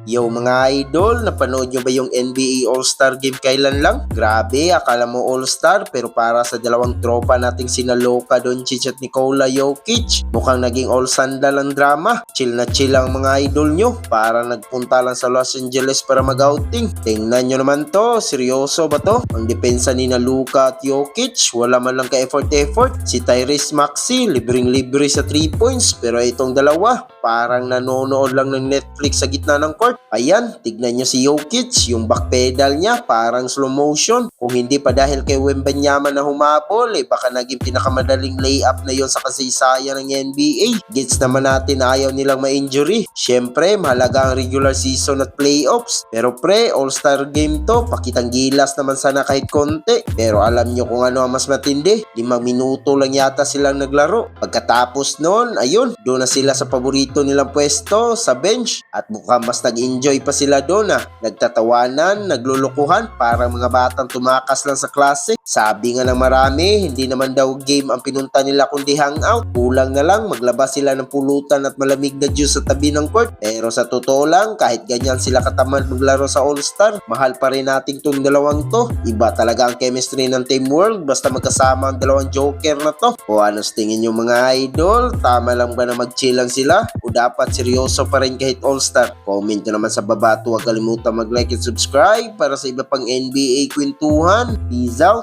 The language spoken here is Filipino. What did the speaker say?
Yo mga idol, napanood nyo ba yung NBA All-Star Game kailan lang? Grabe, akala mo All-Star pero para sa dalawang tropa nating sina Luka Doncic at Nikola Jokic, mukhang naging all-sandal ang drama. Chill na chill ang mga idol nyo, para nagpunta lang sa Los Angeles para mag-outing. Tingnan nyo naman to, seryoso ba to? Ang depensa ni na Luka at Jokic, wala man lang ka-effort. Si Tyrese Maxey, libreng-libre sa 3 points, pero itong dalawa, parang nanonood lang ng Netflix sa gitna ng court. Ayan, tignan nyo si Jokic, yung backpedal niya parang slow motion. Kung hindi pa dahil kay Wembanyama na humabol, baka naging pinakamadaling layup na yon sa kasaysayan ng NBA. Gets naman natin na ayaw nilang ma-injury. Syempre, mahalaga ang regular season at playoffs. Pero pre, All-Star Game to, pakitang gilas naman sana kahit konti. Pero alam nyo kung ano ang mas matindi, 5 minuto lang yata silang naglaro. Pagkatapos nun, ayun, doon na sila sa paborito nilang pwesto, sa bench. At mukhang mas nag-enjoy pa sila doon nagtatawanan, naglulukuhan, parang mga batang tumakas lang sa klase. Sabi nga ng marami, hindi naman daw game ang pinunta nila kundi hangout. Kulang na lang, maglabas sila ng pulutan at malamig na juice sa tabi ng court. Pero sa totoo lang, kahit ganyan sila katamad maglaro sa All-Star, mahal pa rin natin tong dalawang to. Iba talaga ang chemistry ng Team World basta magkasama ang dalawang joker na to. O ano sa tingin nyo mga idol? Tama lang ba na mag-chill lang sila? O dapat seryoso pa rin kahit All-Star? Comment nyo naman sa baba at huwag kalimutan mag-like and subscribe para sa iba pang NBA kwentuhan. Peace out!